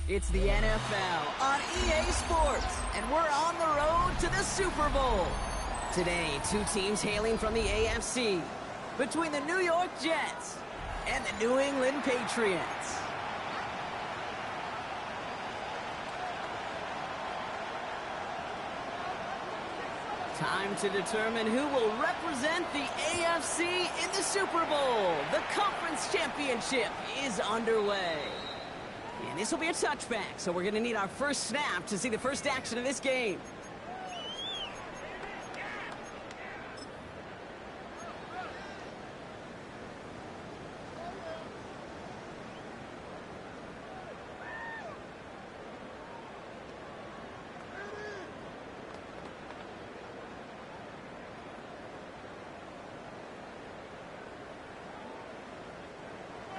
It's the NFL on EA Sports, and we're on the road to the Super Bowl. Today, two teams hailing from the AFC, between the New York Jets and the New England Patriots. Time to determine who will represent the AFC in the Super Bowl. The conference championship is underway. And this will be a touchback, so we're going to need our first snap to see the first action of this game.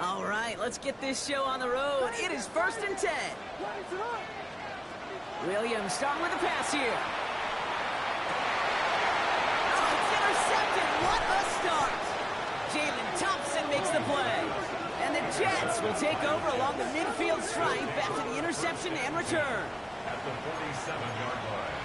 All right, let's get this show on the road. It is 1st and 10. Williams starting with the pass here. Oh, it's intercepted. What a start. Jalen Thompson makes the play. And the Jets will take over along the midfield stripe after the interception and return. At the 47-yard line.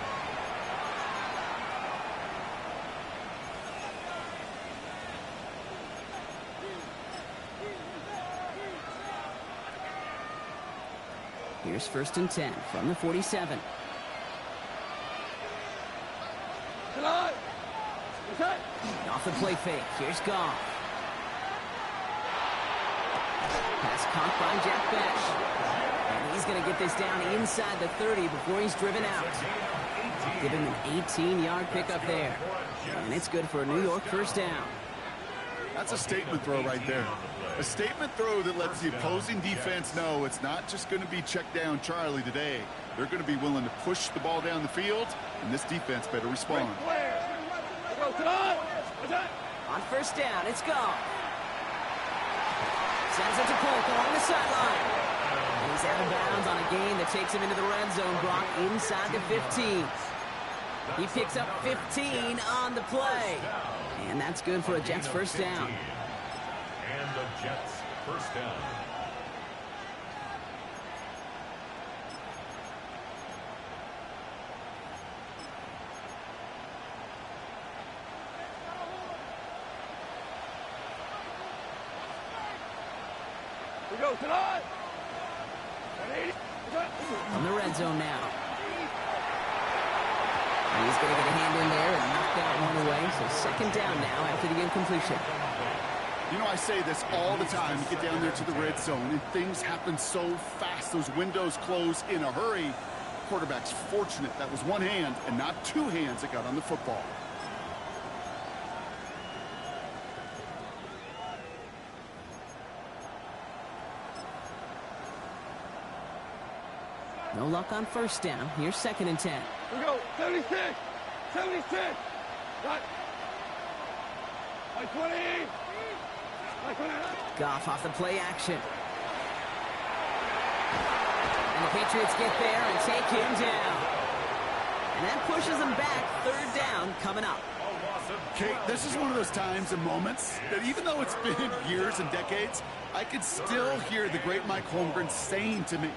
Here's 1st and 10 from the 47. Off the play fake. Here's Goff. Pass caught by Jack Besh. And he's going to get this down inside the 30 before he's driven out. Give him an 18-yard pickup there. And it's good for a New York first down. That's a statement throw right there. A statement throw that lets the opposing defense know it's not just going to be check down Charlie today. They're going to be willing to push the ball down the field, and this defense better respond. On first down, it's Goff. Sends it to Polk along the sideline. He's out of bounds on a gain that takes him into the red zone, Brock, inside the 15. He picks up 15 on the play. And that's good for a Jets first down. And the Jets first down. We go tonight. From the red zone now. And he's going to get a hand in there and knock that one away. So second down now after the incompletion. You know, I say this all the time. You get down there to the red zone, and things happen so fast. Those windows close in a hurry. Quarterback's fortunate that was one hand and not two hands that got on the football. No luck on first down. Here's 2nd and 10. We go 76. 76. Got 20. Goff off the play action. And the Patriots get there and take him down. And that pushes them back. 3rd down coming up. Kate, this is one of those times and moments that even though it's been years and decades, I could still hear the great Mike Holmgren saying to me,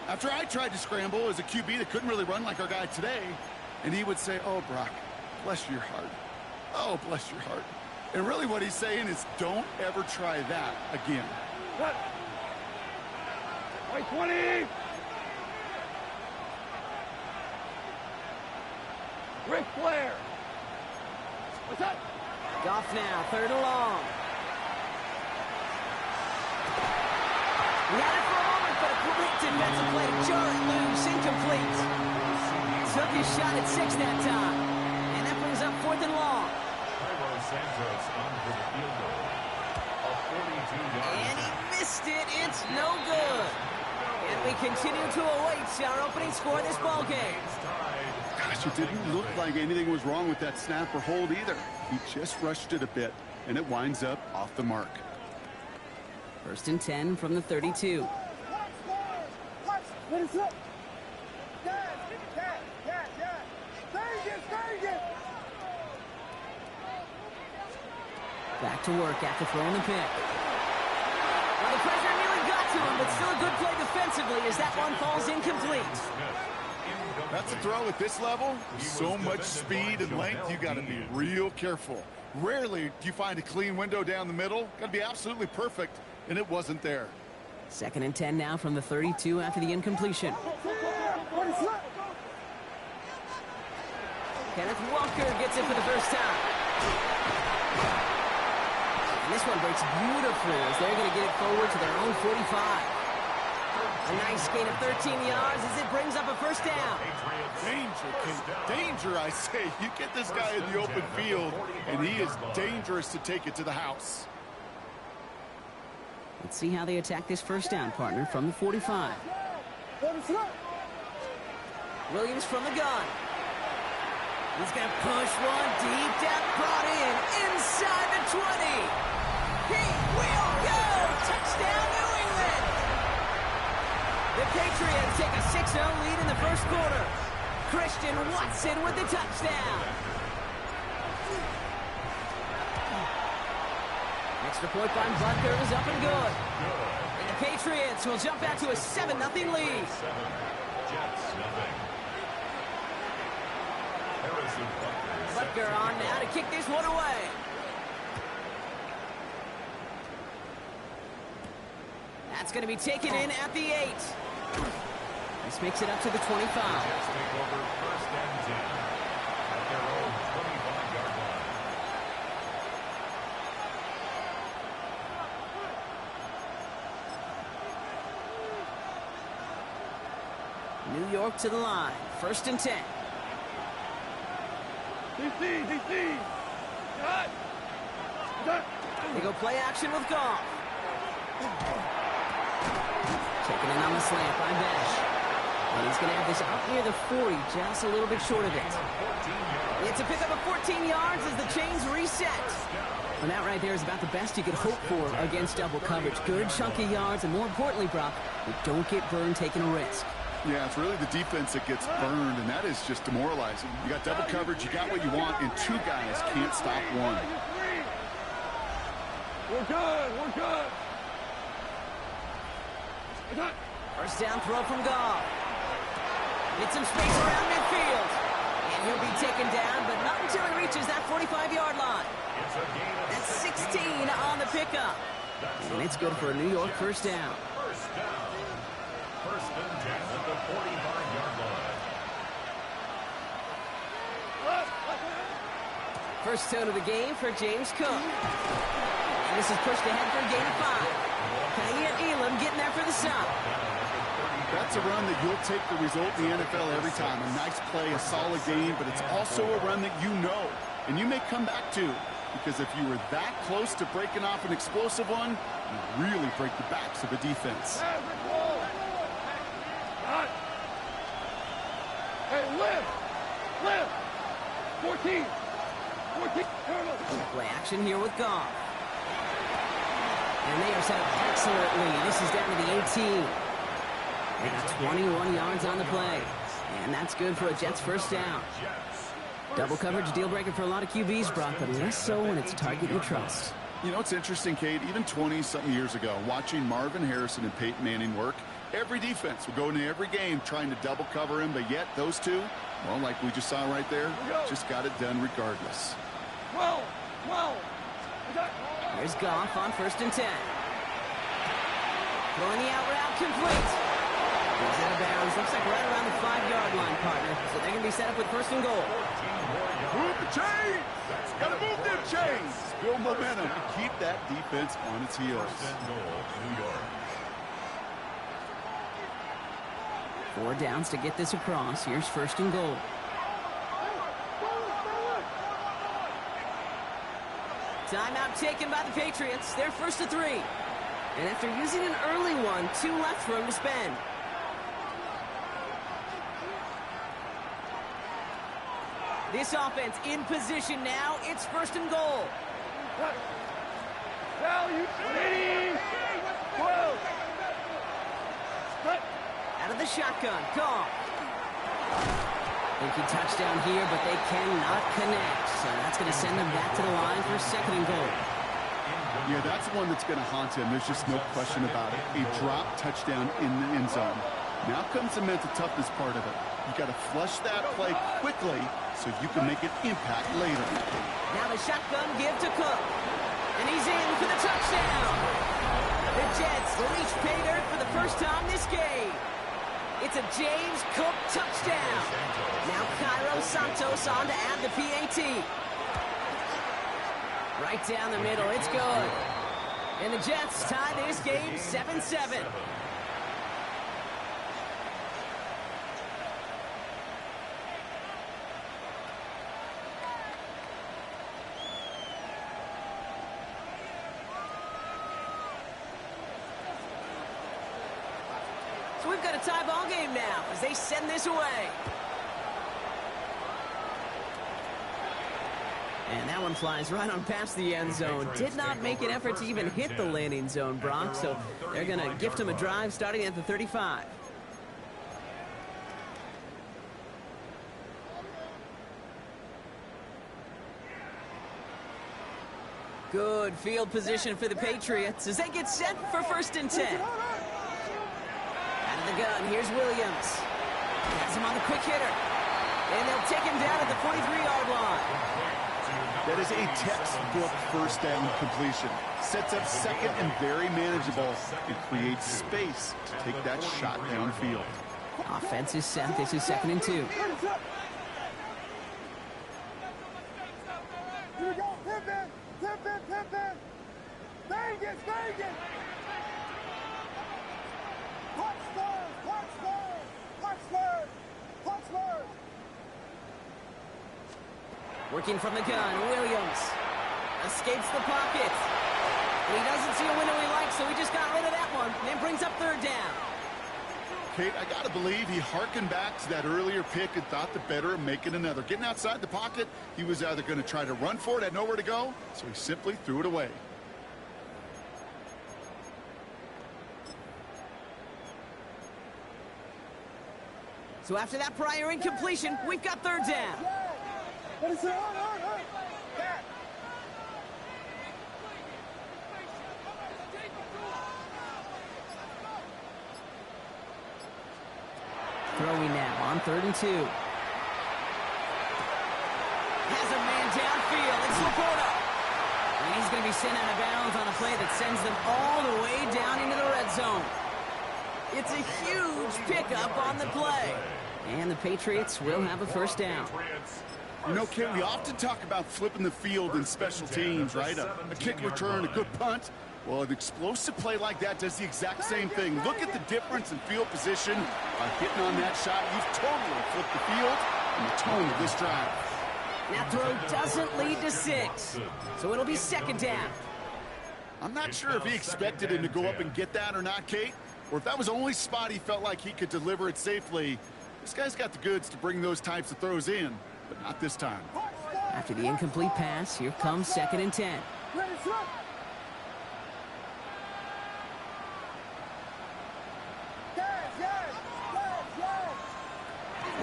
after I tried to scramble as a QB that couldn't really run like our guy today, and he would say, "Oh, Brock, bless your heart. Oh, bless your heart." And really what he's saying is, don't ever try that again. Cut. 20. Ric Flair. What's that? Goff now, 3rd and long. He had it for a moment, but a great defensive play. Jarred loose, incomplete. Took his shot at 6 that time. And that brings up 4th and long. Santos on for the field goal. A 42-yard. And he missed it. It's no good. And we continue to await our opening score of this ball game. Gosh, it didn't look like anything was wrong with that snap or hold either. He just rushed it a bit, and it winds up off the mark. 1st and 10 from the 32. Back to work after throwing the pick. Well, the pressure nearly got to him, but still a good play defensively as that one falls incomplete. That's a throw at this level. So much speed and length, you got to be real careful. Rarely do you find a clean window down the middle. Got to be absolutely perfect, and it wasn't there. 2nd and 10 now from the 32 after the incompletion. Kenneth Walker gets it for the first time. And this one breaks beautifully as they're going to get it forward to their own 45. A nice gain of 13 yards as it brings up a first down. Danger, Kate. Danger, I say. You get this guy in the open field, and he is dangerous to take it to the house. Let's see how they attack this first down, partner, from the 45. Williams from the gun. He's going to push one deep down, brought in, inside the 20. He will go! Touchdown, New England! The Patriots take a 6-0 lead in the first quarter. Christian Watson with the touchdown. Extra point by Butker is up and good. And the Patriots will jump out to a 7-0 lead. Butker on now to kick this one away. That's going to be taken in at the 8. This makes it up to the 25. Jets take over 1st and 10 at their own 25-yard line. New York to the line. 1st and 10. DC. Cut. They go play action with Goff. Taking it on the slant by Besh. And he's going to have this up near the 40, just a little bit short of it. It's a pickup of 14 yards as the chains reset. And that right there is about the best you could hope for against double coverage. Good chunky yards, and more importantly, Brock, you don't get burned taking a risk. Yeah, it's really the defense that gets burned, and that is just demoralizing. You got double coverage, you got what you want, and 2 guys can't stop one. We're good. First down throw from Goff. Get some space around midfield. And he'll be taken down, but not until he reaches that 45-yard line. That's 16 on the pickup. And it's good for a New York first down. 1st and 10 at the 45-yard line. First tone of the game for James Cook. And this is pushed ahead for a gain of 5. Kaiir Elam getting there for the stop. That's a run that you'll take the result in the NFL every time. A nice play, a solid game, but it's also a run that you know, and you may come back to, because if you were that close to breaking off an explosive one, you really break the backs of a defense. Hey, lift. 14. Play action here with Goff. And they are set up excellently. This is down to the 18. They got 21 yards on the play. And that's good for a Jets first down. Double coverage deal breaker for a lot of QBs, Brock, but less so when it's a target you trust. You know, it's interesting, Kate, even 20-something years ago, watching Marvin Harrison and Peyton Manning work, every defense would go into every game trying to double cover him, but yet those two, well, like we just saw right there, just got it done regardless. Here's Goff on 1st and 10. Throwing the out route complete. Goes out of bounds. Looks like right around the 5-yard line, partner. So they're going to be set up with 1st and goal. Move the chains! Gotta move them chains! Build momentum and keep that defense on its heels. 1st and goal, New York. 4 downs to get this across. Here's 1st and goal. Timeout taken by the Patriots. They're 1st and 3. And after using an early one, 2 left for him to spend. This offense in position now. It's 1st and goal. Out of the shotgun. Goff. Thinking touchdown here, but they cannot connect. So that's going to send them back to the line for 2nd and goal. Yeah, that's the one that's going to haunt him. There's just no question about it. A drop touchdown in the end zone. Now comes the mental toughness part of it. You got to flush that play quickly so you can make an impact later. Now the shotgun give to Cook. And he's in for the touchdown. The Jets reach pay dirt for the first time this game. It's a James Cook touchdown. Now Cairo Santos on to add the PAT. Right down the middle, it's good. And the Jets tie this game 7-7. So we've got a tie ball game now as they send this away. And that one flies right on past the end zone. Did not make an effort to even hit the landing zone, Brock. So they're going to gift him a drive starting at the 35. Good field position for the Patriots as they get set for 1st and 10. Out of the gun, here's Williams. Has him on the quick hitter. And they'll take him down at the 43-yard line. That is a textbook first down completion. Sets up second and very manageable. It creates space to take that shot downfield. Offense is set. This is 2nd and 2. Here we go. Pimpin'. Vegas. Punch. Working from the gun, Williams escapes the pocket. And he doesn't see a window he likes, so he just got rid of that one and brings up 3rd down. Kate, I got to believe he harkened back to that earlier pick and thought the better of making another. Getting outside the pocket, he was either going to try to run for it, had nowhere to go, so he simply threw it away. So after that prior incompletion, we've got 3rd down. What is it? Back. Throwing now on 3rd and 2. Has a man downfield. It's Laporta. And he's going to be sent out of bounds on a play that sends them all the way down into the red zone. It's a huge pickup on the play. And the Patriots will have a 1st down. You know, Kate, we often talk about flipping the field in special teams, right? A kick return, a good punt. Well, an explosive play like that does the exact same thing. Look at the difference in field position. By hitting on that shot, you've totally flipped the field and the tone of this drive. That throw doesn't lead to 6. So it'll be 2nd down. I'm not sure if he expected him to go up and get that or not, Kate, or if that was the only spot he felt like he could deliver it safely. This guy's got the goods to bring those types of throws in, but not this time. After the incomplete pass, here comes 2nd and 10.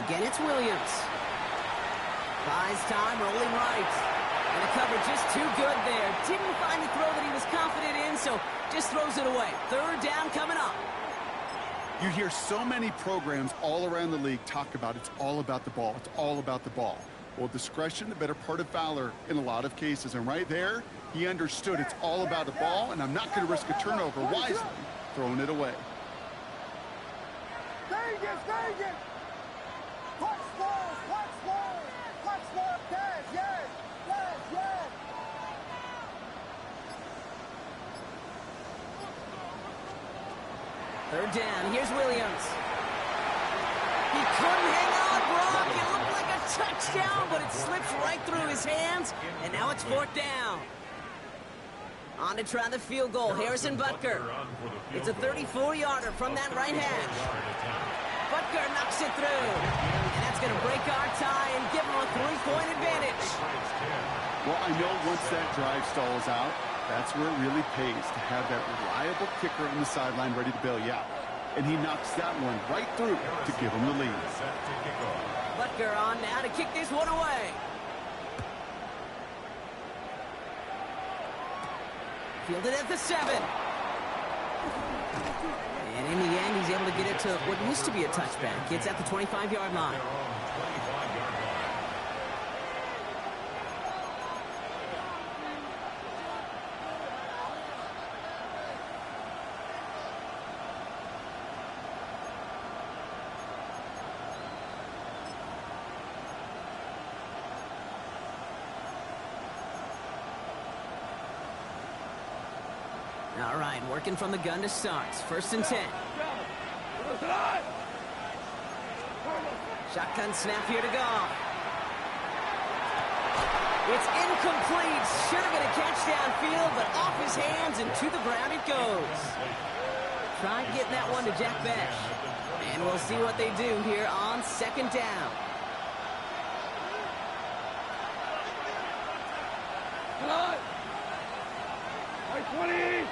Again, it's Williams. Buys time, rolling right. And the coverage just too good there. Didn't find the throw that he was confident in, so just throws it away. 3rd down coming up. You hear so many programs all around the league talk about it's all about the ball. It's all about the ball. Well, discretion, the better part of valor in a lot of cases. And right there, he understood it's all about the ball, and I'm not going to risk a turnover wisely, throwing it away. Vegas. Punch forward. Yes. 3rd down. Here's Williams. He couldn't hang on, Brock. It looked like a touchdown, but it slips right through his hands, and now it's 4th down. On to try the field goal, Harrison Butker. It's a 34-yarder from that right hash. Butker knocks it through, and that's going to break our tie and give him a 3-point advantage. Well, I know once that drive stalls out, that's where it really pays to have that reliable kicker on the sideline ready to bail you out. And he knocks that one right through to give him the lead. Butker on now to kick this one away. Fielded at the 7. And in the end, he's able to get it to what used to be a touchback. It's at the 25-yard line. All right, working from the gun to start. 1st and 10. Shotgun snap here to go. It's incomplete. Should have been a catch downfield, but off his hands and to the ground it goes. Try getting that one to Jack Besh. And we'll see what they do here on 2nd down. Cut! 20!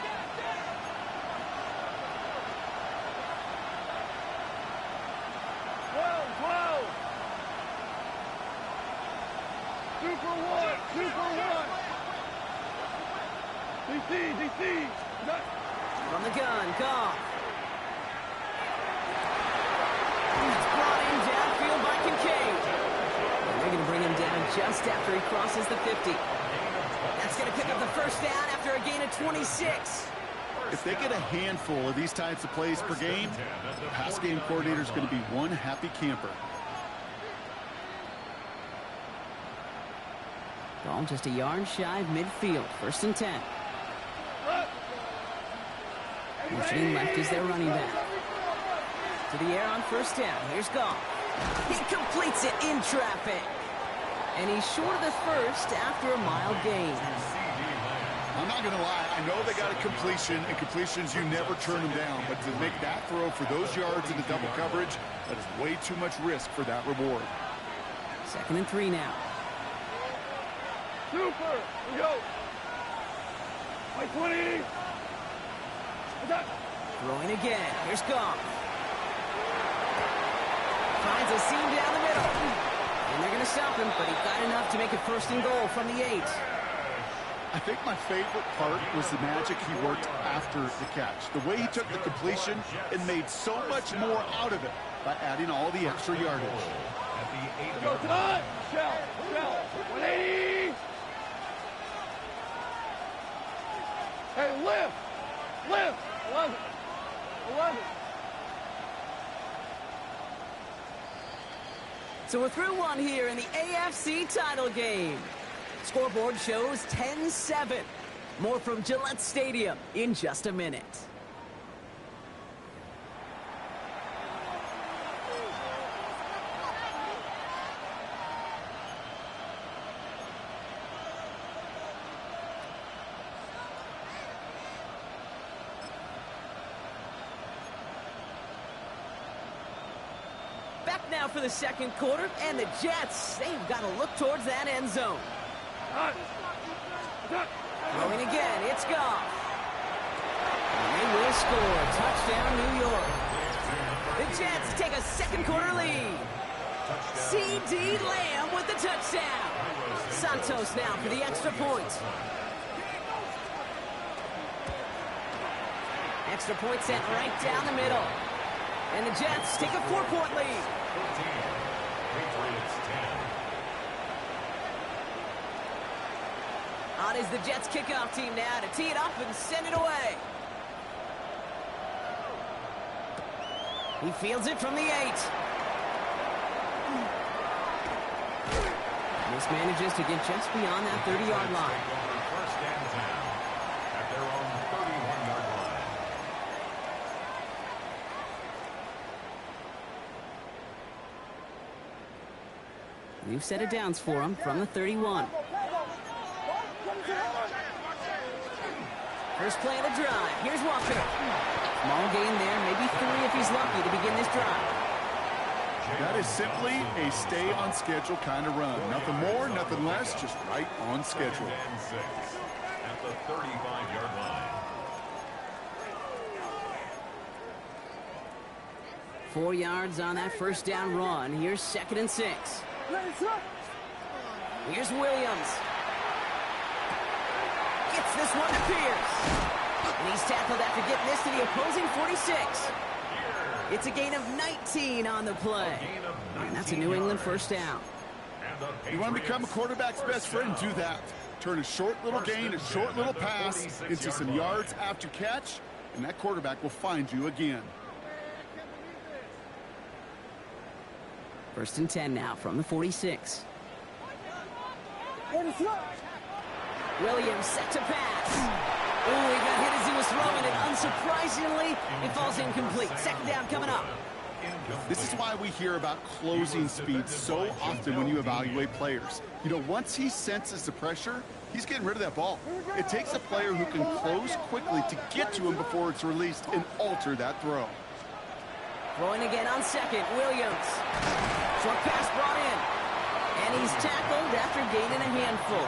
DC! From the gun, Goff. He's brought in downfield by Kincaid. And they're going to bring him down just after he crosses the 50. That's going to pick up the 1st down after a gain of 26. If they get a handful of these types of plays per game, the pass game coordinator is going to be one happy camper. Ball just a yard shy of midfield. 1st and 10. Motioning left is their running back. To the air on 1st down. Here's Goff. He completes it in traffic. And he's short of the 1st after a mild gain. I'm not going to lie. I know they got a completion, and completions, you never turn them down. But to make that throw for those yards into double coverage, that is way too much risk for that reward. 2nd and 3 now. Super! Go! 20! Throwing again. Here's Goff. Finds a seam down the middle. And they're going to stop him, but he got enough to make it 1st and goal from the 8. I think my favorite part was the magic he worked after the catch. The way he took the completion and made so much more out of it by adding all the extra yardage. Go time! Shell! 180! Hey, lift! 11! So we're through one here in the AFC title game. Scoreboard shows 10-7. More from Gillette Stadium in just a minute. Back now for the 2nd quarter, and the Jets, they've got to look towards that end zone. Throwing again, it's Goff. And they will score. Touchdown, New York. The Jets take a 2nd quarter lead. C.D. Lamb with the touchdown. Santos now for the extra point. Extra point sent right down the middle. And the Jets take a 4-point lead. Patriots 10. On is the Jets kickoff team now to tee it up and send it away. He fields it from the 8. Mismanages to get just beyond that 30-yard line. 1st and 10 at their own 31-yard line. New set of downs for him from the 31. First play of the drive. Here's Walker. Small gain there, maybe 3 if he's lucky to begin this drive. That is simply a stay-on-schedule kind of run. Nothing more, nothing less, just right on schedule. 2nd and 6 at the 35-yard line. 4 yards on that first down run. Here's 2nd and 6. Here's Williams. Gets this one to Pierce. And he's tackled after getting this to the opposing 46. It's a gain of 19 on the play. And that's a New England first down. You want to become a quarterback's best friend, do that. Turn a short little gain, a short little pass into some yards after catch, and that quarterback will find you again. 1st and 10 now from the 46. Williams set to pass. Ooh, he got hit as he was throwing it. Unsurprisingly, it falls incomplete. 2nd down coming up. This is why we hear about closing speed so often when you evaluate players. You know, once he senses the pressure, he's getting rid of that ball. It takes a player who can close quickly to get to him before it's released and alter that throw. Throwing again on 2nd, Williams. Short pass brought in. And he's tackled after gaining a handful.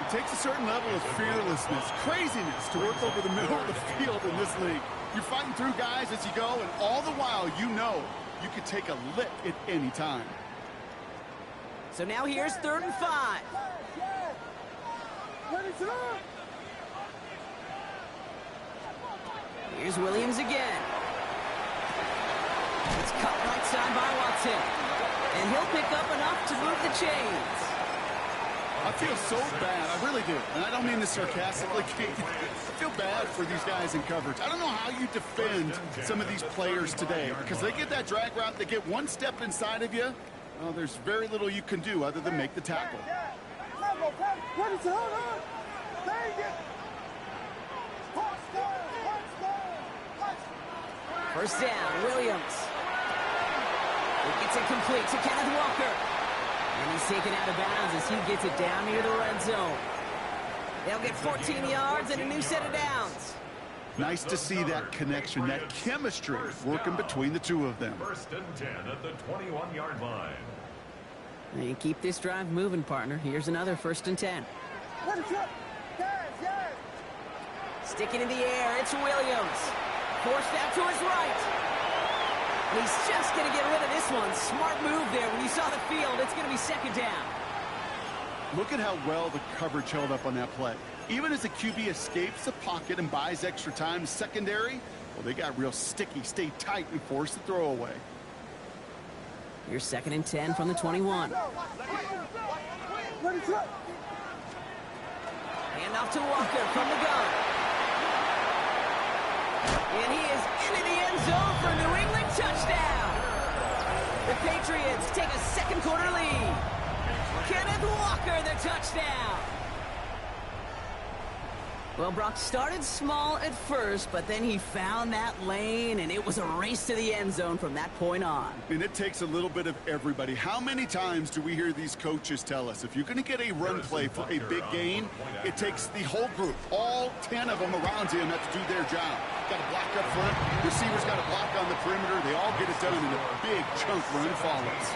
It takes a certain level of fearlessness, craziness to work over the middle of the field in this league. You're fighting through guys as you go, and all the while you know you could take a lick at any time. So now here's 3rd and 5. Here's Williams again. It's cut right side by Watson. And he'll pick up enough to move the chains. I feel so bad. I really do. And I don't mean this sarcastically. I feel bad for these guys in coverage. I don't know how you defend some of these players today because they get that drag route, they get one step inside of you. Well, there's very little you can do other than make the tackle. First down, Williams. It gets it complete to Kenneth Walker. And he's taken out of bounds as he gets it down near the red zone. They'll get 14 yards and a new set of downs. Nice to see that connection, that chemistry working between the two of them. 1st and 10 at the 21-yard line. And you keep this drive moving, partner. Here's another 1st and 10. Sticking in the air, it's Williams. Forced out to his right. And he's just going to get rid of this one. Smart move there. When you saw the field, it's going to be 2nd down. Look at how well the coverage held up on that play. Even as the QB escapes the pocket and buys extra time, secondary, well, they got real sticky, stay tight, and force the throw away. Here's 2nd and 10 from the 21. Hand off to Walker from the gun. And he is into the end zone for a New England touchdown. The Patriots take a 2nd quarter lead. Kenneth Walker, the touchdown. Well, Brock started small at first, but then he found that lane, and it was a race to the end zone from that point on. And it takes a little bit of everybody. How many times do we hear these coaches tell us, if you're going to get a run play for a big gain, it takes the whole group, all 10 of them around him have to do their job. Got to block up front, receivers got to block on the perimeter, they all get it done, and a big chunk run follows.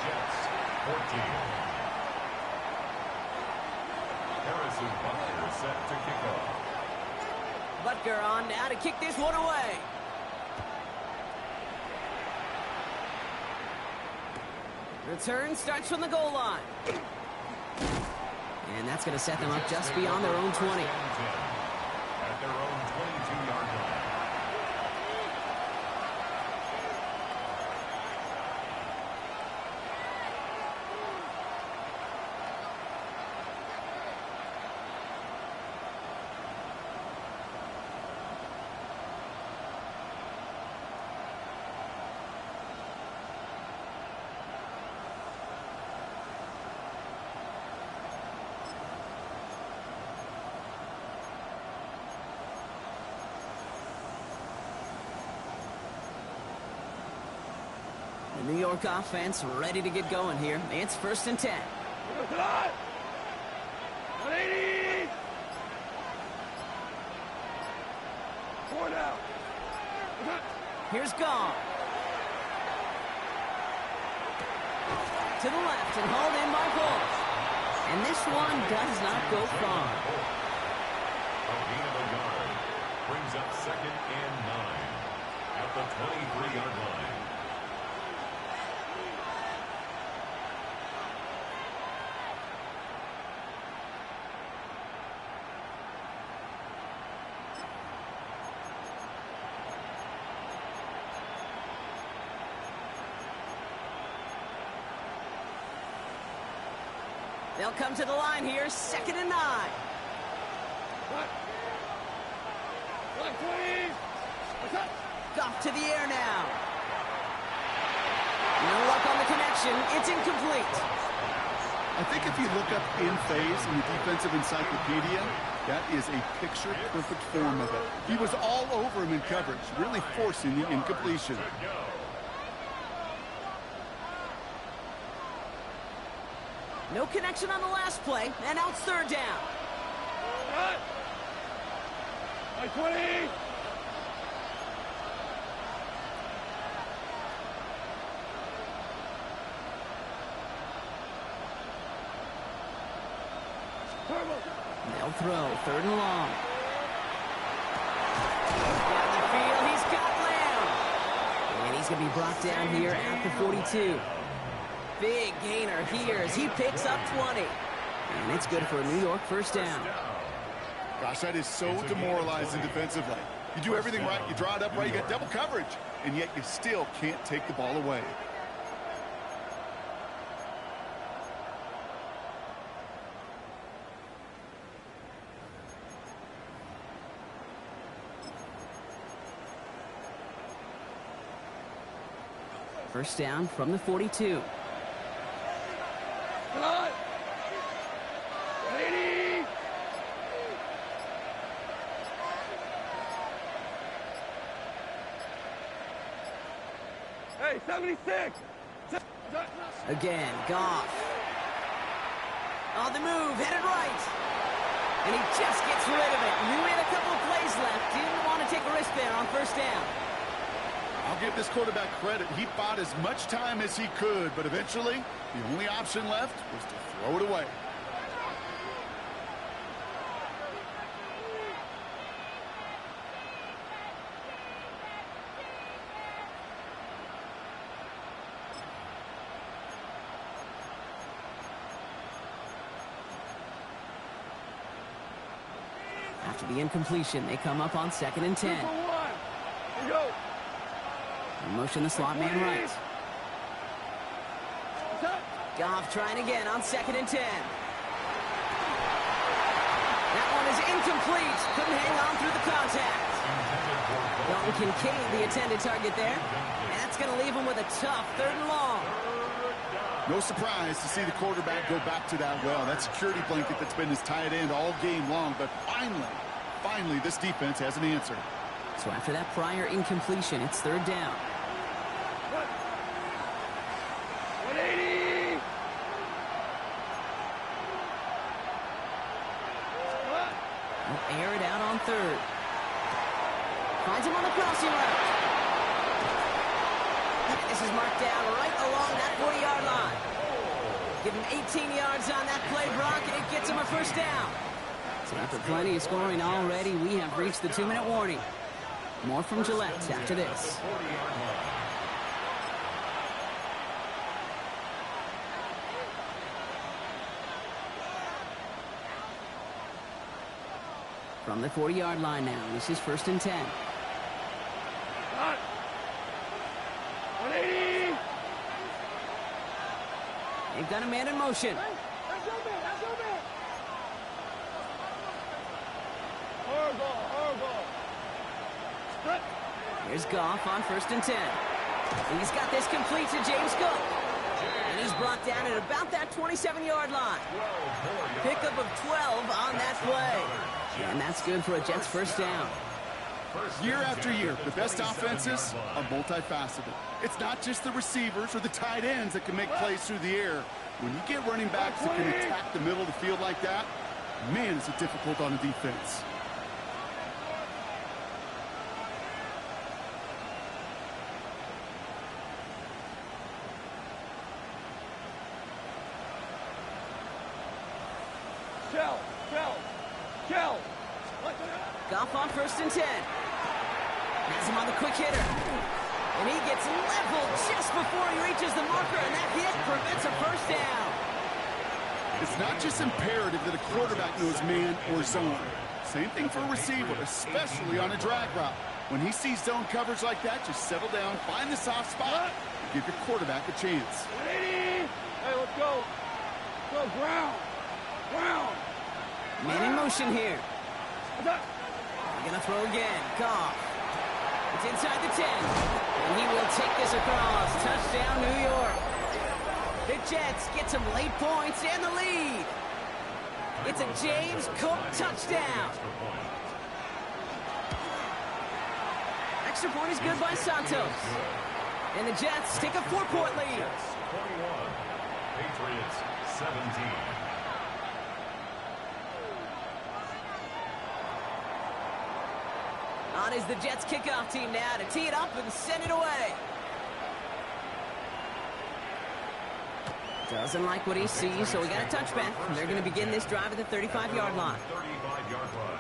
Jets, 14. Harrison Butker set to kick off. Butker on now to kick this one away. Return starts from the goal line. And that's going to set them up just beyond their own 20. At their own 22-yard line. The New York offense ready to get going here. It's 1st and 10. 180! 4 down. Here's Gong. To the left and hauled in by Cole. And this one does not go far. A gain of a yard brings up 2nd and 9 at the 23-yard line. They'll come to the line here, 2nd and 9. What? 20. What's up? Goff to the air now. No luck on the connection. It's incomplete. I think if you look up in phase in the defensive encyclopedia, that is a picture-perfect form of it. He was all over him in coverage, really forcing the incompletion. No connection on the last play, and now it's 3rd down. Cut. 20. They'll throw, 3rd and long. Down the field, he's got Lamb. And he's going to be brought down here at the 42. Big gainer here as he picks up 20. And it's good for a New York 1st down. Gosh, that is so demoralizing defensively. You do everything right, you draw it up right, you got double coverage, and yet you still can't take the ball away. First down from the 42. Cut. 80. Hey, 76. Again, Goff. On the move, headed right. And he just gets rid of it. Knew he had a couple of plays left. Didn't want to take a risk there on 1st down. I'll give this quarterback credit. He bought as much time as he could, but eventually, the only option left was to throw it away. After the incompletion, they come up on 2nd and 10. Here we go. Motion the slot man right. Goff trying again on 2nd and 10. That one is incomplete. Couldn't hang on through the contact. Dalton Kincaid, the intended target there. And that's going to leave him with a tough 3rd and long. No surprise to see the quarterback go back to that well. That security blanket that's been his tight end all game long. But finally, this defense has an answer. So after that prior incompletion, it's 3rd down. 180. Will air it out on 3rd. Finds him on the crossing route. And this is marked down right along that 40-yard line. Give him 18 yards on that play, Brock, and it gets him a 1st down. So after plenty of scoring already, we have reached the 2-minute warning. More from Gillette after this. From the 40-yard line now, this is 1st and 10. 180. They've got a man in motion. Here's Goff on 1st and 10. He's got this complete to James Cook. And he's brought down at about that 27-yard line. Pickup of 12 on that play. And that's good for a Jets 1st down. Year after year, the best offenses are multifaceted. It's not just the receivers or the tight ends that can make plays through the air. When you get running backs that can attack the middle of the field like that, man, is it difficult on a defense. Shell. Goff on 1st and 10. Has him on the quick hitter. And he gets leveled just before he reaches the marker, and that hit prevents a 1st down. It's not just imperative that a quarterback knows man or zone. Same thing for a receiver, especially on a drag route. When he sees zone coverage like that, just settle down, find the soft spot, and give your quarterback a chance. 180. Hey, let's go. Go. Yo, ground. Ground. Man in motion here. They're gonna throw again. Goff. It's inside the 10. And he will take this across. Touchdown, New York. The Jets get some late points and the lead. It's a James Cook touchdown. Extra point is good by Santos. And the Jets take a 4-point lead. 21. Patriots 17. On is the Jets kickoff team now to tee it up and send it away. Doesn't like what he sees, so we got a touchback. And they're going to begin this drive at the 35-yard line. 35-yard line.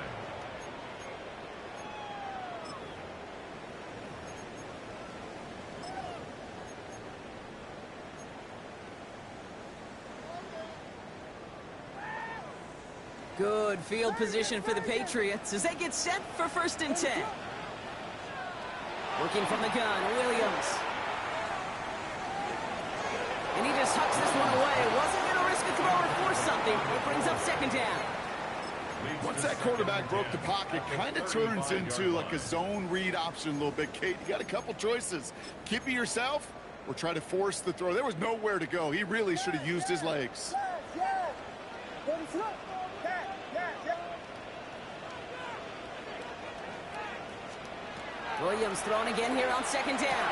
Good field position for the Patriots as they get set for 1st and 10. Working from the gun, Williams. And he just hucks this one away. Wasn't going to risk a throw or force something. It brings up 2nd down. Once that quarterback broke the pocket, kind of turns into like a zone read option a little bit, Kate. You got a couple choices. Keep it yourself or try to force the throw. There was nowhere to go. He really should have used his legs. Williams throwing again here on 2nd down.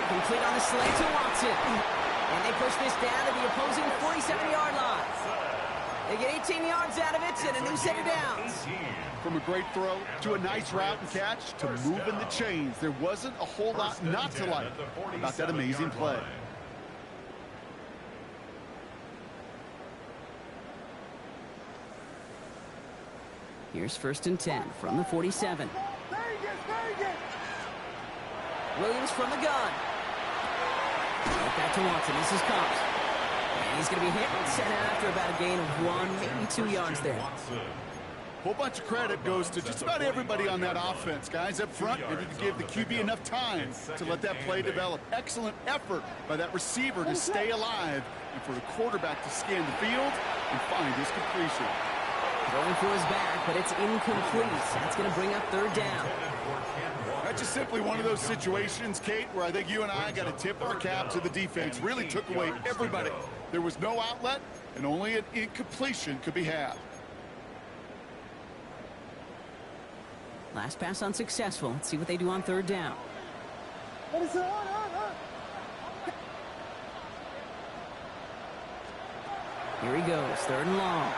Complete on the slant to Watson. And they push this down to the opposing 47-yard line. They get 18 yards out of it and a new set of downs. From a great throw to a nice route and catch to moving the chains, there wasn't a whole lot not to like about that amazing play. Here's 1st and 10 from the 47. Williams from the gun. Right back to Watson. This is Cox. And he's going to be hit and sent out after about a gain of 1, maybe 2 yards there. Whole bunch of credit goes to just about everybody on that offense. Guys up front needed to give the QB enough time to let that play develop. Excellent effort by that receiver to stay alive and for the quarterback to scan the field and find his completion. Going for his back, but it's incomplete. That's going to bring up 3rd down. That's just simply one of those situations, Kate, where I think you and I got to tip our cap to the defense. Really took away everybody. There was no outlet, and only an incompletion could be had. Last pass unsuccessful. Let's see what they do on 3rd down. Here he goes, 3rd and long.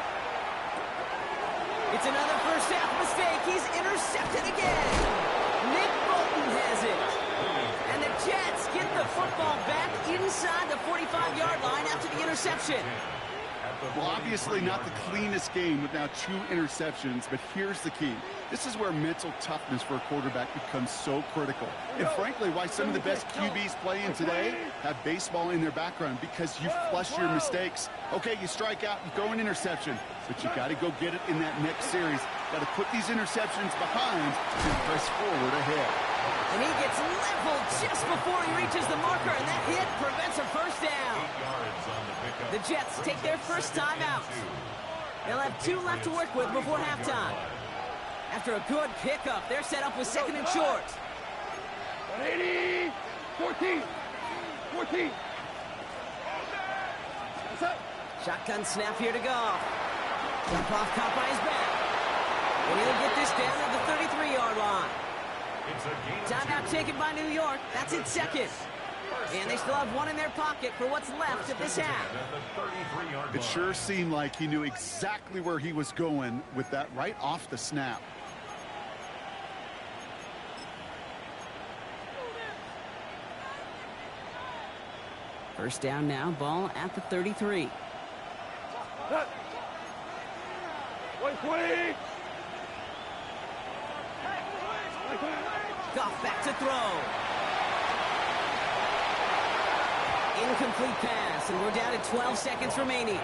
It's another first half mistake. He's intercepted again. Nick Bolton has it. And the Jets get the football back inside the 45-yard line after the interception. Well, obviously not the cleanest game with now 2 interceptions, but here's the key. This is where mental toughness for a quarterback becomes so critical. And frankly, why some of the best QBs playing today have baseball in their background, because you flush your mistakes. Okay, you strike out, you throw an interception, but you got to go get it in that next series. Got to put these interceptions behind and press forward ahead. And he gets leveled just before he reaches the marker, and that hit prevents a 1st down. The Jets take their first time out. They'll have 2 left to work with before halftime. After a good pickup, they're set up with 2nd and short. 180, 14, 14. Shotgun snap here to go. Jump off caught by his back. And he'll get this down at the 33-yard line. Timeout taken by New York. That's its 2nd. And they still have 1 in their pocket for what's left of this half. It sure seemed like he knew exactly where he was going with that right off the snap. First down now, ball at the 33. 120. Goff back to throw. Incomplete pass, and we're down to 12 seconds remaining.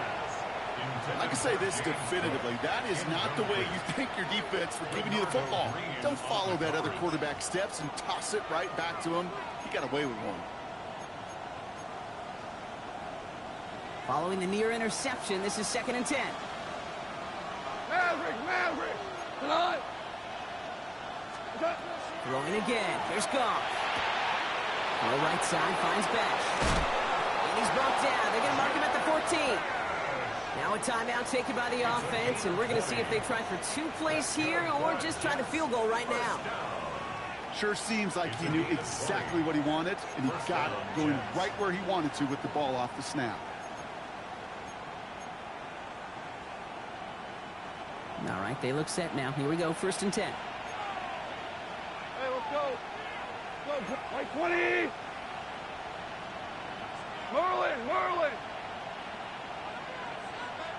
I can say this definitively. That is not the way you think your defense for giving you the football. Don't follow that other quarterback steps and toss it right back to him. He got away with one. Following the near interception, this is 2nd and 10. Maverick! Tonight! Throwing again. Here's Goff. Throw right side, finds Bash. And he's brought down. They're going to mark him at the 14. Now a timeout taken by the offense, and we're going to see if they try for 2 plays here or just try to field goal right now. Sure seems like he knew exactly what he wanted, and he got it going right where he wanted to with the ball off the snap. All right, they look set now. Here we go, 1st and 10. Hey, let's go. Go, right 20. Merlin.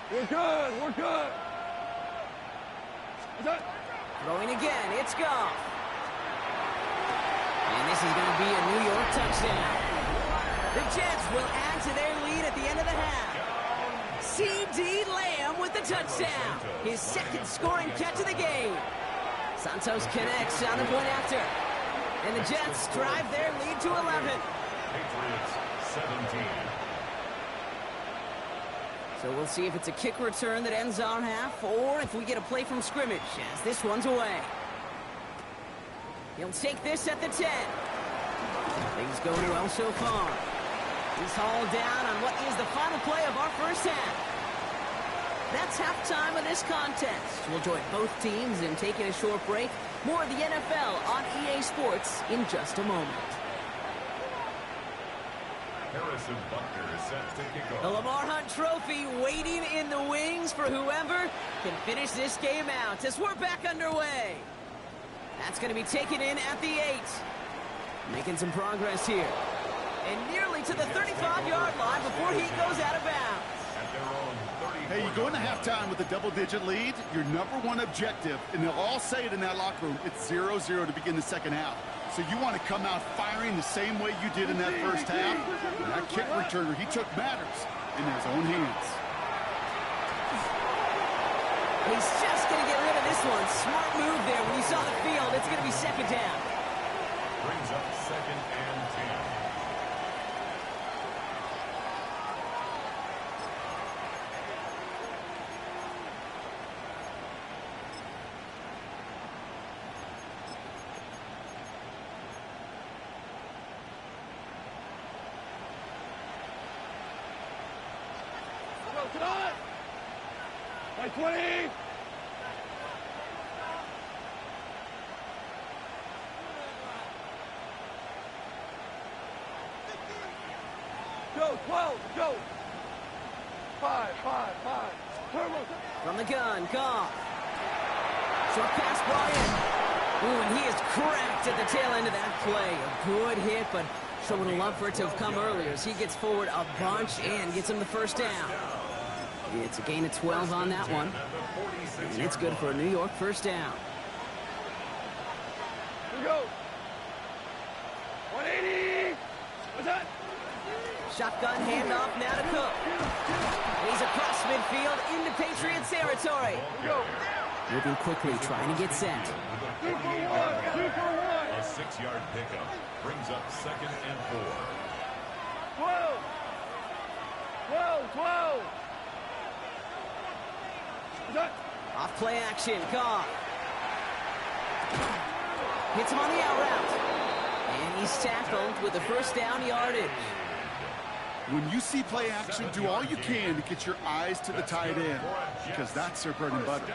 We're good. Throwing again, it's Goff. And this is going to be a New York touchdown. The Jets will add to their lead at the end of the half. C.D. Lamb with the touchdown. His 2nd scoring catch of the game. Santos connects on the point after. And the Jets drive their lead to 11. Patriots 17. So we'll see if it's a kick return that ends our half or if we get a play from scrimmage as this one's away. He'll take this at the 10. Things going well so far. He's hauled down on what is the final play of our first half. That's halftime of this contest. We'll join both teams in taking a short break. More of the NFL on EA Sports in just a moment. Harrison Butker is set to kick The off. Lamar Hunt Trophy waiting in the wings for whoever can finish this game out as we're back underway. That's going to be taken in at the 8. Making some progress here. And nearly to the 35-yard line before he goes out of bounds. At their own 30. Hey, you go into halftime with a double-digit lead, your #1 objective, and they'll all say it in that locker room, it's 0-0 to begin the second half. So you want to come out firing the same way you did in that first half. And that kick returner, he took matters in his own hands. He's just going to get rid of this one. Smart move there. When you saw the field, it's going to be 2nd down. Brings up 2nd and 10. Go, tonight! Right 20. Go, 12, go. 5. Turbo. From the gun, Goff. Short pass brought in. Ooh, and he is cracked at the tail end of that play. A good hit, but sure would have loved for it to have come earlier as he gets forward a bunch and gets him the 1st down. It's a gain of 12 on that one. And it's good for a New York 1st down. Here we go. 180. What's that? Shotgun handoff now to Cook. He's across midfield into Patriots territory. Here we go. Moving quickly, trying to get set. 2 for 1. 2 for 1. A 6-yard pickup brings up 2nd and 4. 12. What's that? Off play action, Goff. Hits him on the out route. And he's tackled with the 1st down yardage. When you see play action, do all you can to get your eyes to the tight end, because that's their bread and butter.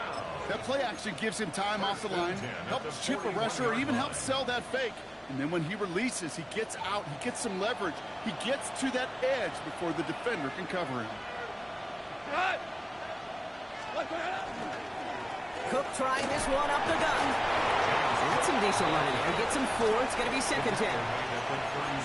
That play action gives him time off the line, helps chip a rusher, or even helps sell that fake. And then when he releases, he gets out, he gets some leverage. He gets to that edge before the defender can cover him. Right. Cook trying this one up the gun. That's some decent running there. Gets him 4. It's going to be 2nd down.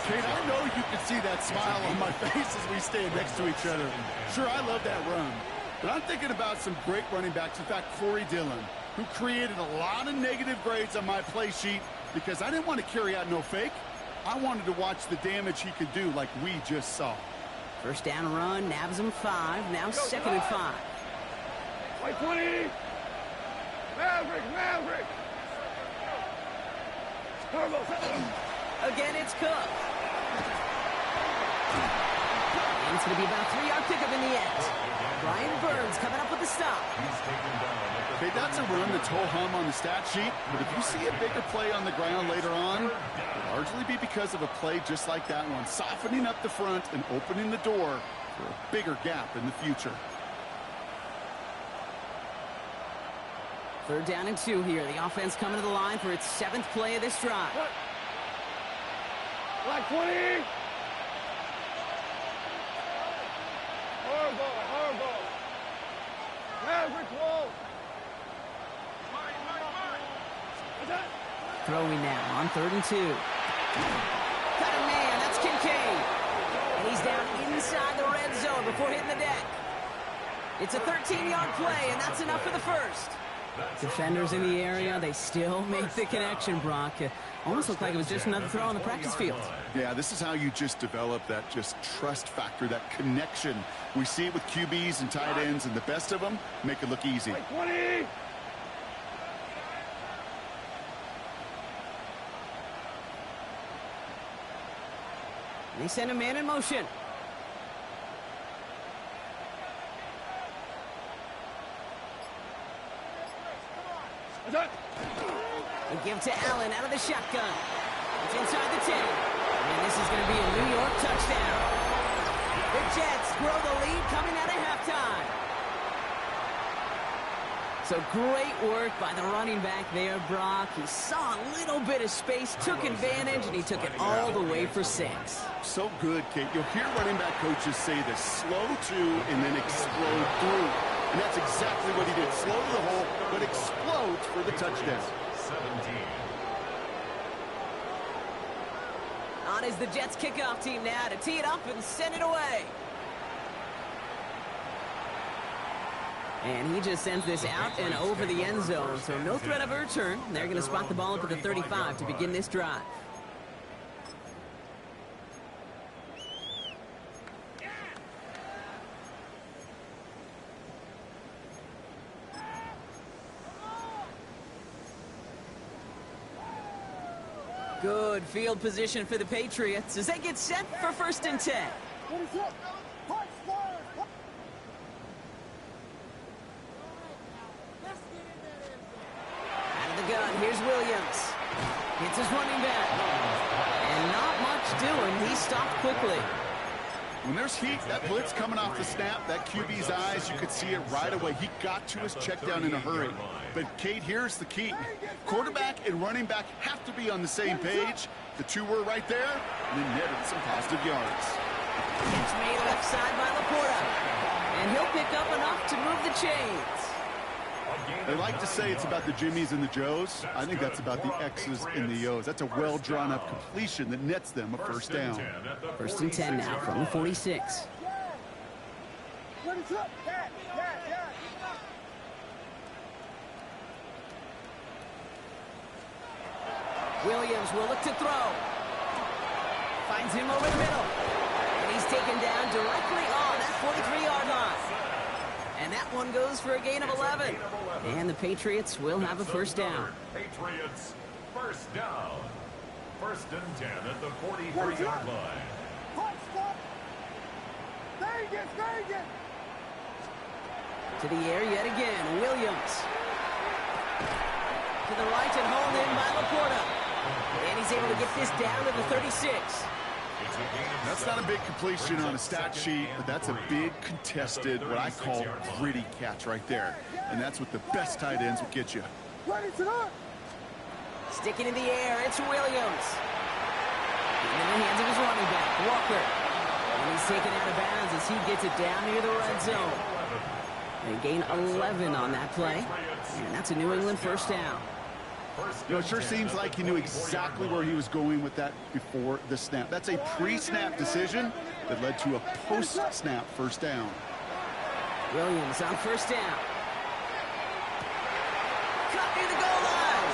Kate, I know you can see that smile on my face as we stand next to each other. Sure, I love that run. But I'm thinking about some great running backs. In fact, Corey Dillon, who created a lot of negative grades on my play sheet because I didn't want to carry out no fake. I wanted to watch the damage he could do like we just saw. 1st down run, nabs him 5. Now 2nd and 5. White 20. Maverick. Turbo. Again, it's Cook. And it's going to be about a 3-yard pickup in the Okay, that's a run that's ho-hum on the stat sheet, but if you see a bigger play on the ground later on, it'll largely be because of a play just like that one, softening up the front and opening the door for a bigger gap in the future. 3rd down and 2 here. The offense coming to the line for its 7th play of this drive. Like 20. Hard ball. Average ball. Throwing now on 3rd and 2. Got a man, that's Kincaid. And he's down inside the red zone before hitting the deck. It's a 13-yard play, and that's enough for the first. Defenders in the area, they still make the connection, Brock. Almost looked like it was just another throw on the practice field. Yeah, this is how you just develop that just trust factor, that connection. We see it with QBs and tight ends, and the best of them make it look easy. 20. They send a man in motion. They give to Allen out of the shotgun. It's inside the 10. And this is going to be a New York touchdown. The Jets grow the lead coming out of halftime. So great work by the running back there, Brock. He saw a little bit of space, took advantage, and he took it all the way for 6. So good, Kate. You'll hear running back coaches say this: slow to and then explode through. And that's exactly what he did. Slow to the hole, but explodes for the touchdown. 17. On is the Jets kickoff team now to tee it up and send it away. And he just sends this out and over the end zone, so no threat of a return. They're going to spot the ball up at the 35 to begin this drive. Good field position for the Patriots as they get set for 1st and 10. Gun. Here's Williams. Hits his running back. And not much doing. He stopped quickly. When there's heat, that blitz coming off the snap, that QB's eyes, you could see it right away. He got to his check down in a hurry. But, Kate, here's the key. Quarterback and running back have to be on the same page. The two were right there, and then netted some positive yards. It's made left side by Laporta. And he'll pick up enough to move the chains. They like to say it's about the Jimmies and the Joes. I think that's about the X's and the O's. That's a well-drawn-up completion that nets them a 1st down. 1st and 10 now from the 46. Williams will look to throw. Finds him over the middle. And he's taken down directly on that 43-yard line. And that one goes for a gain of 11. And the Patriots will have a 1st down. Patriots 1st down. 1st and 10 at the 43-yard line. To the air yet again. Williams. To the right and hauled in by Laporta. And he's able to get this down to the 36. That's not a big completion on a stat sheet, but that's a big contested, what I call gritty catch right there. And that's what the best tight ends will get you. Sticking in the air, it's Williams. And in the hands of his running back, Walker. And he's taken out of bounds as he gets it down near the red zone. They gain 11 on that play. And that's a New England 1st down. You know, it sure seems like he knew exactly where he was going with that before the snap. That's a pre-snap decision that led to a post-snap 1st down. Williams on 1st down. Cut near the goal line.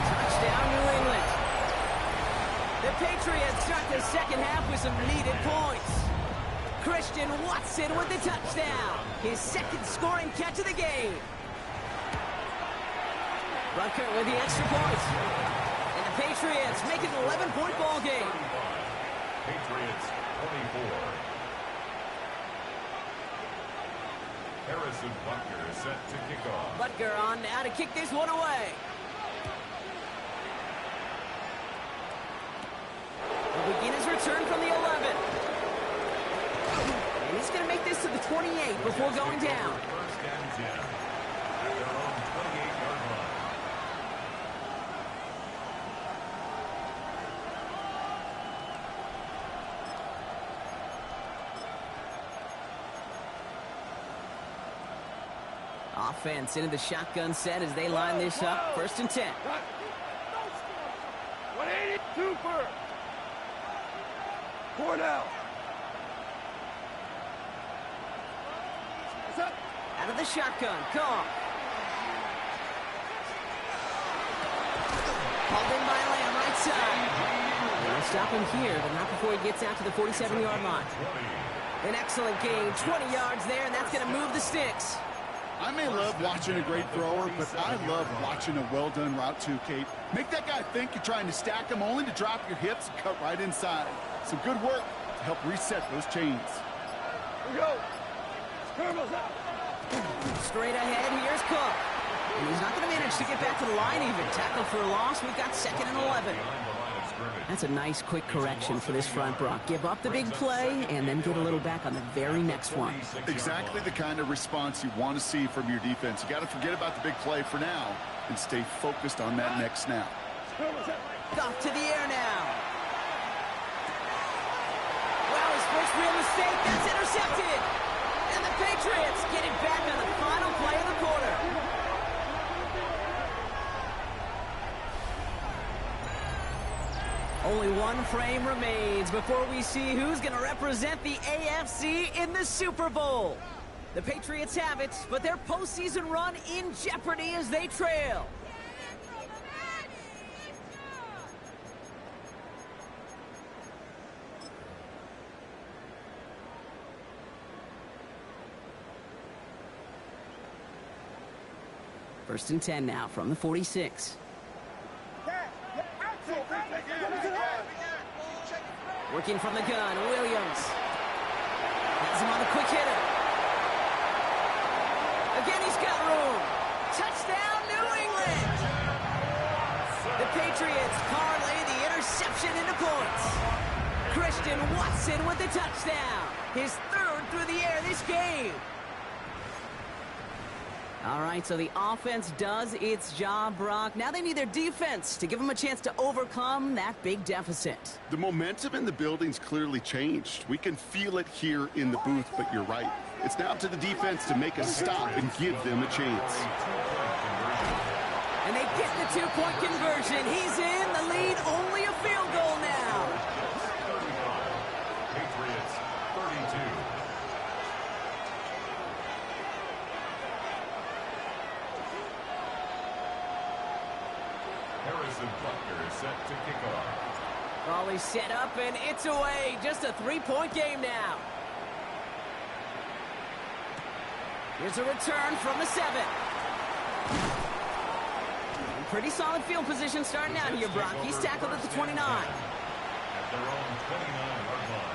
Touchdown, New England. The Patriots start the 2nd half with some needed points. Christian Watson with the touchdown. His 2nd scoring catch of the game. Rucker with the extra point. And the Patriots make it an 11-point ball game. Patriots 24. Harrison Butker is set to kick off. Butker on now to kick this one away. He'll begin his return from the 11. And he's going to make this to the 28 before going down. First and 10 at their own 28-yard line. Offense into the shotgun set as they line this up. First and 10. 180, super. 4 down. Out of the shotgun. Call. Called in by Lamb, right side. They'll stop him here, but not before he gets out to the 47-yard line. An excellent gain. 20 yards there, and that's going to move the sticks. I may love watching a great thrower, but I love watching a well-done route too, Kate. Make that guy think you're trying to stack him only to drop your hips and cut right inside. Some good work to help reset those chains. Here we go. Skirmers out. Straight ahead, here's Cook. And he's not going to manage to get back to the line even. Tackle for a loss. We've got 2nd and 11. That's a nice quick correction for this front, Brock. Give up the big play and then get a little back on the very next one. Exactly the kind of response you want to see from your defense. You got to forget about the big play for now and stay focused on that next snap. Off to the air now. Well, his first real mistake. That's intercepted. And the Patriots get it back on the final play of the quarter. Only one frame remains before we see who's going to represent the AFC in the Super Bowl. The Patriots have it, but their postseason run in jeopardy as they trail. First and 10 now from the 46. Working from the gun, Williams. Has him on the quick hitter. Again, he's got room. Touchdown, New England. The Patriots parlay the interception into points. Christian Watson with the touchdown. His 3rd through the air this game. All right, so the offense does its job, Brock. Now they need their defense to give them a chance to overcome that big deficit. The momentum in the building's clearly changed. We can feel it here in the booth, but you're right. It's now to the defense to make a stop and give them a chance. And they get the 2-point conversion. He's in the lead, only a field goal now. Patriots 32. Harrison Butker is set to kick off. Ball is set up, and it's away. Just a 3-point game now. Here's a return from the 7. Pretty solid field position starting out here, Brock. He's tackled at the 29. At their own 29-yard line.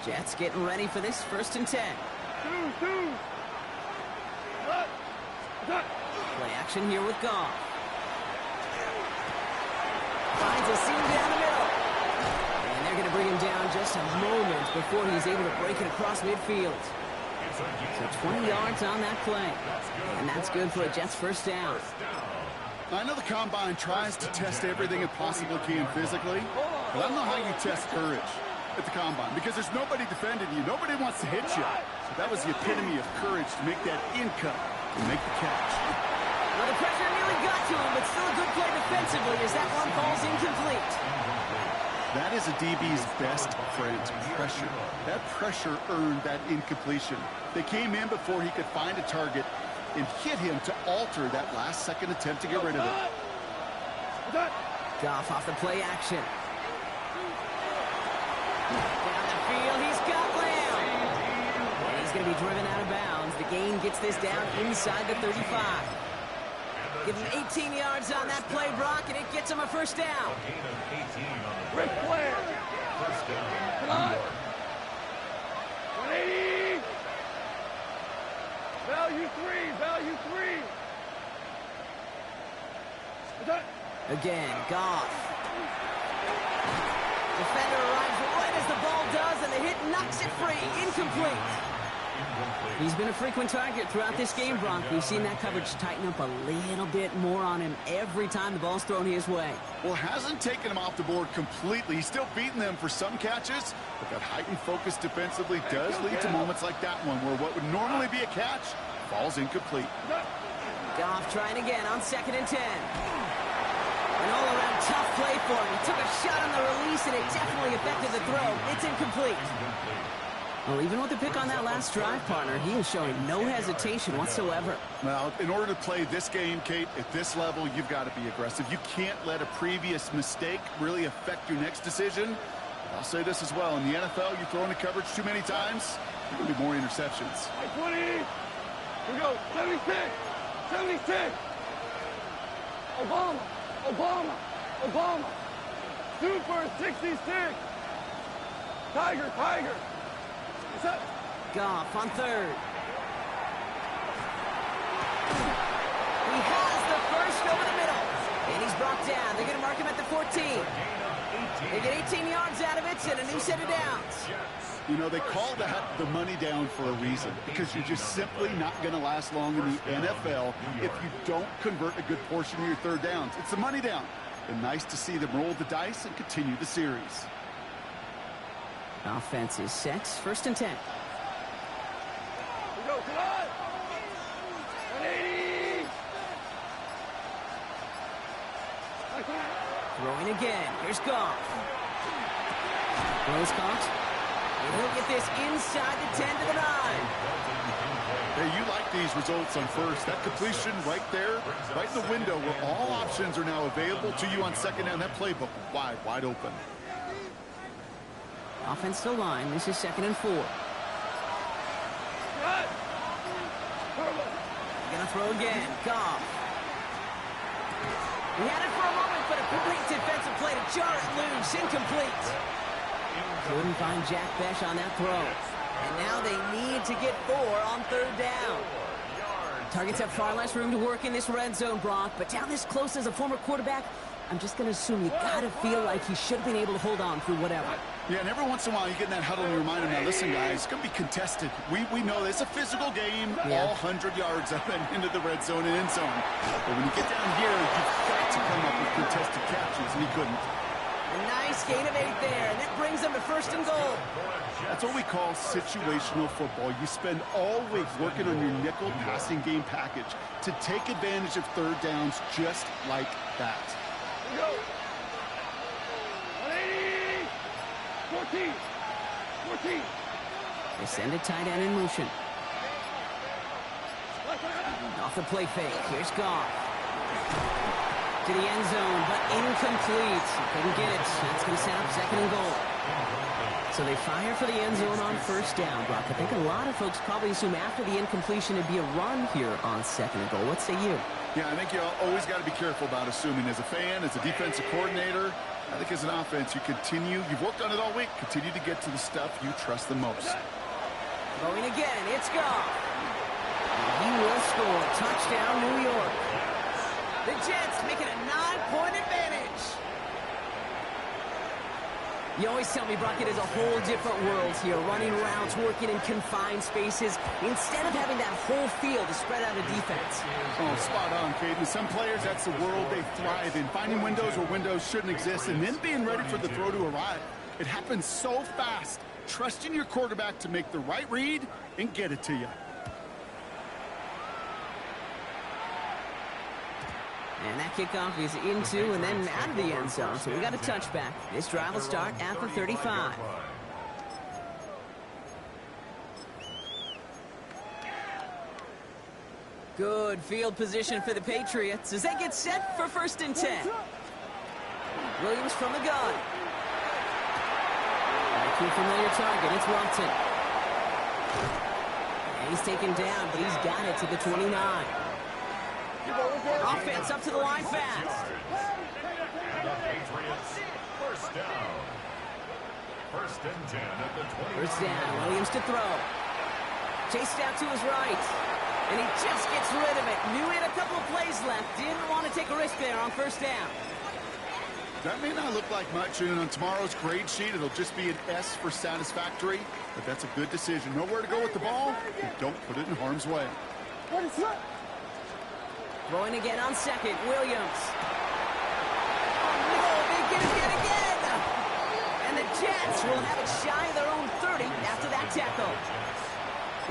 Jets getting ready for this 1st and 10. Play action here with Goff. Finds a seam down the middle. And they're going to bring him down just a moment before he's able to break it across midfield. So 20 yards on that play. And that's good for a Jets 1st down. I know the Combine tries to test everything it possibly can physically, but I don't know how you test courage at the Combine, because there's nobody defending you. Nobody wants to hit you. So that was the epitome of courage to make that in cut and make the catch. Well, the pressure nearly got to him, but still a good play defensively as that one falls incomplete. That is a DB's best friend, pressure. That pressure earned that incompletion. They came in before he could find a target and hit him to alter that last-second attempt to get rid of it. Goff off the play action. Down the field, he's got Lamb. And he's going to be driven out of bounds. The gain gets this down inside the 35. Give him 18 yards on that play, Brock, and it gets him a first down. A gain of 18 on the Rick play. Flair. First down, Come New on. York. 180. Value 3. Value 3. Again, Goff. Defender arrives right as the ball does, and the hit knocks it free. Incomplete. He's been a frequent target throughout this game, Brock. We've seen that coverage tighten up a little bit more on him every time the ball's thrown his way. Well, hasn't taken him off the board completely. He's still beating them for some catches, but that heightened focus defensively does lead to moments like that one where what would normally be a catch falls incomplete. Goff trying again on 2nd and 10. An all-around tough play for him. He took a shot on the release, and it definitely affected the throw. It's incomplete. Well, even with the pick on that last drive, partner, he is showing no hesitation whatsoever. Well, in order to play this game, Kate, at this level, you've got to be aggressive. You can't let a previous mistake really affect your next decision. I'll say this as well. In the NFL, you throw into coverage too many times, there will be more interceptions. 20. Here we go. 76. 76. Obama. Obama. Obama. Super 66. Tiger. Tiger. What's up? Goff on 3rd. He has the first over the middle. And he's brought down. They're going to mark him at the 14. They get 18 yards out of it and a new set of downs. You know, they call that the money down for a reason, because you're just simply not going to last long in the NFL if you don't convert a good portion of your third downs. It's the money down. And nice to see them roll the dice and continue the series. Offense is set. 1st and 10. Here we go. Come on. 180. Throwing again. Here's Goff. Throws caught. And he'll get this inside the 10 to the 9. Hey, you like these results on first. That completion right there, right in the window where all options are now available to you on second down. That playbook wide open. Offensive line. This is 2nd and 4. Gonna throw again. Goff. He had it for a moment, but a great defensive play to jar it loose. Incomplete. Couldn't find Jack Besh on that throw. And now they need to get 4 on 3rd down. Targets have far less room to work in this red zone, Brock, but down this close as a former quarterback, I'm just going to assume you got to feel like he should have been able to hold on through whatever. Yeah, and every once in a while you get in that huddle and you remind him, now listen, guys, it's going to be contested. We know it's a physical game, all 100 yards up and into the red zone and end zone. But when you get down here, you've got to come up with contested catches, and he couldn't. A nice gain of 8 there, and that brings them to 1st and goal. That's what we call situational football. You spend all week working on your nickel passing game package to take advantage of third downs just like that. Here we go. 180. 14. 14. They send a tight end in motion. Off the play fake. Here's Goff. To the end zone, but incomplete. Couldn't get it. That's going to set up 2nd and goal. So they fire for the end zone on 1st down, Brock. I think a lot of folks probably assume after the incompletion it'd be a run here on 2nd and goal. What say you? Yeah, I think you always got to be careful about assuming. As a fan, as a defensive coordinator, I think as an offense, you've worked on it all week, continue to get to the stuff you trust the most. Going again, it's Goff. He will score. Touchdown, New York. The Jets making a 9-point advantage. You always tell me, Brock, it is a whole different world here. Running routes, working in confined spaces, instead of having that whole field to spread out a defense. Oh, spot on, Kate. And some players, that's the world they thrive in. Finding windows where windows shouldn't exist and then being ready for the throw to arrive. It happens so fast. Trusting your quarterback to make the right read and get it to you. And that kickoff is into and then out of the end zone. So we got a touchback. This drive will start at the 35. Good field position for the Patriots as they get set for 1st and 10. Williams from the gun. Back to a familiar target. It's Watson. And he's taken down, but he's got it to the 29. Offense up to the line fast. And the Patriots, first down. First and 10 at the 20. First down, Williams to throw. Chased out to his right. And he just gets rid of it. Knew he had a couple of plays left. Didn't want to take a risk there on first down. That may not look like much, and on tomorrow's grade sheet, it'll just be an S for satisfactory, but that's a good decision. Know where to go with the ball, and don't put it in harm's way. Throwing again on second, Williams. Oh, they get it again! And the Jets will have it shy of their own 30 after that tackle.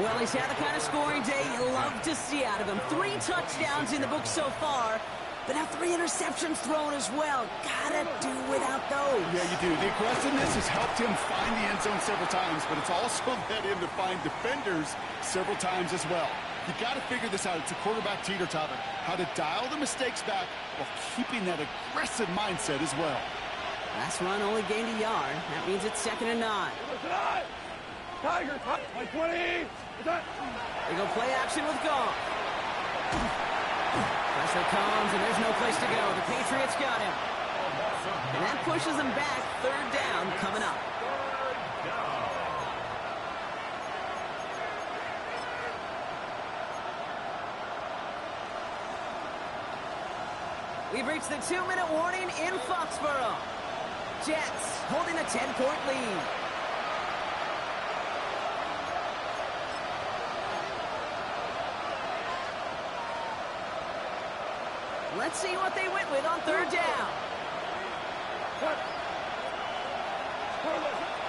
Well, he's had the kind of scoring day you love to see out of him. 3 touchdowns in the book so far. But now 3 interceptions thrown as well. Gotta do without those. Yeah, you do. The aggressiveness has helped him find the end zone several times, but it's also led him to find defenders several times as well. You got to figure this out. It's a quarterback teeter-totter. How to dial the mistakes back while keeping that aggressive mindset as well. Last run only gained a yard. That means it's 2nd and 9. Tiger, like 20. They go play action with Goff. Pressure comes, and there's no place to go. The Patriots got him. And that pushes them back. 3rd down coming up. We've reached the 2-minute warning in Foxborough. Jets holding a 10-point lead. Let's see what they went with on 3rd down.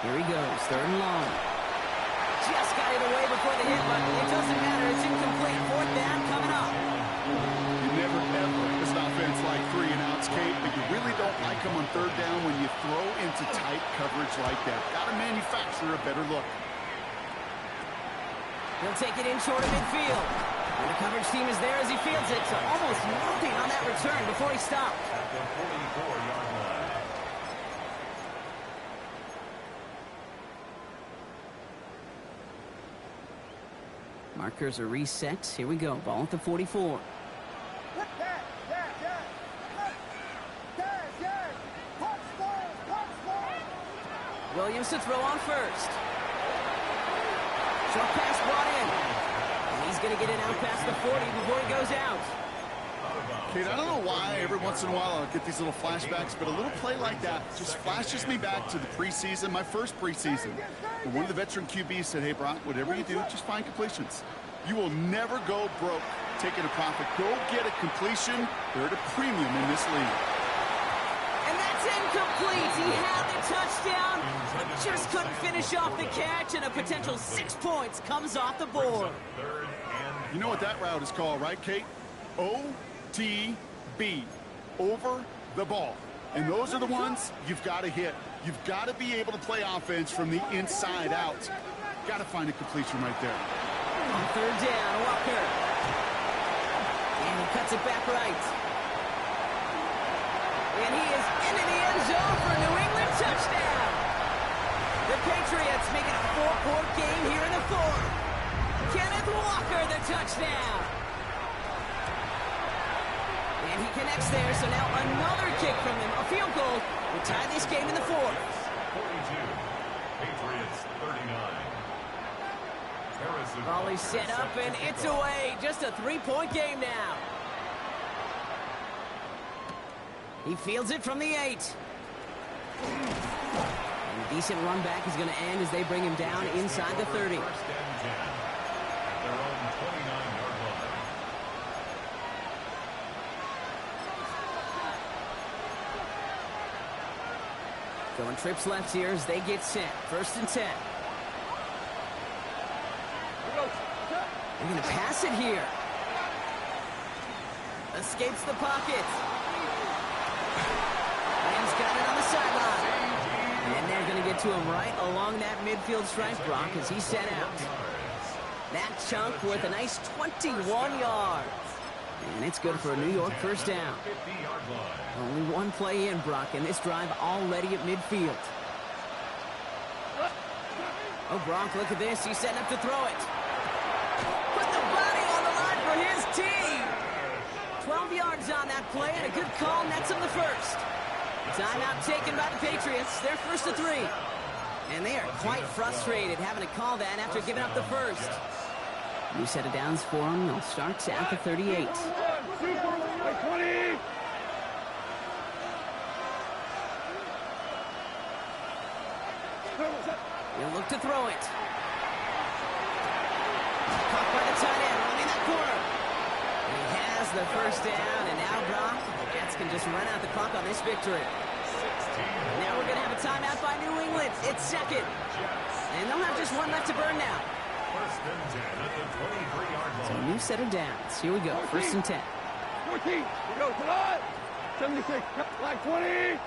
Here he goes, 3rd and long. Just got it away before the hit, but it doesn't matter. It's incomplete. 4th down coming up. You never, ever, this offense like 3 and outs, Kate, but you really don't like them on 3rd down when you throw into tight coverage like that. Got to manufacture a better look. He'll take it in short of midfield. And the coverage team is there as he fields it, so almost nothing on that return before he stopped. At the 44-yard line. Markers are reset. Here we go. Ball at the 44. Williams to throw on first. Short pass brought in. And he's going to get it out past the 40 before he goes out. Kate, I don't know why every once in a while I'll get these little flashbacks, but a little play like that just flashes me back to the preseason, my first preseason. And one of the veteran QBs said, hey, Brock, whatever you do, just find completions. You will never go broke taking a profit. Go get a completion. They're at a premium in this league. And that's incomplete. He had the touchdown, but just couldn't finish off the catch, and a potential 6 points comes off the board. You know what that route is called, right, Kate? OTB, over the ball. And those are the ones you've got to hit. You've got to be able to play offense from the inside out. Got to find a completion right there. On 3rd down, Walker. And he cuts it back right. And he is into the end zone for a New England touchdown. The Patriots make it a 4-point game here in the 4th. Kenneth Walker, the touchdown. And he connects there, so now another kick from him. A field goal will tie this game in the 4th. 42, Patriots 39. Volley set up, and it's away. Just a 3-point game now. He fields it from the 8. And a decent run back is going to end as they bring him down inside the 30. First and 10 at their own 29-yard line. Going trips left here as they get set. 1st and 10. They're going to pass it here. Escapes the pocket. Rams got it on the sideline. And they're going to get to him right along that midfield stripe, Brock, as he's set out. That chunk worth a nice 21 yards. And it's good for a New York first down. 50-yard line. Only one play in, Brock, and this drive already at midfield. Oh, Brock, look at this. He's setting up to throw it. Put the body on the line for his team. 12 yards on that play, and a good call nets them the first. Timeout taken by the Patriots. They're first to 3. And they are quite frustrated having to call that after giving up the first. New set of downs for them. They'll start at the 38. He'll look to throw it. Caught by the tight end, running that corner. He has the first down, and now Brock, the Jets can just run out the clock on this victory. Now we're going to have a timeout by New England. It's second. And they'll have just one left to burn now. First and 10 at the 23-yard line. So a new set of downs. Here we go, 1st and 10. 14. We go to the 76. Like 20.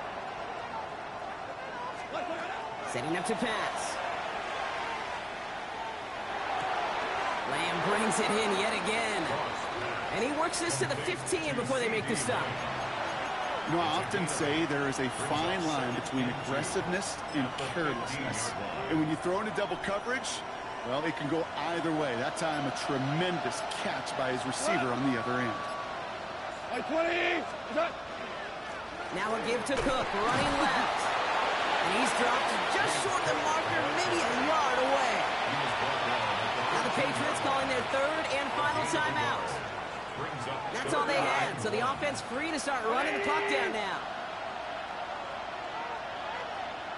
Setting up to pass. Lamb brings it in yet again. And he works this to the 15 before they make the stop. You know, I often say there is a fine line between aggressiveness and carelessness. And when you throw into double coverage, well, it can go either way. That time, a tremendous catch by his receiver on the other end. Like 20. Now a give to Cook, running left. And he's dropped just short of the marker, maybe a yard away. Now the Patriots calling their 3rd and final timeout. That's all they had, so the offense free to start running the clock down now.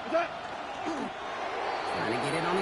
Trying to get it on the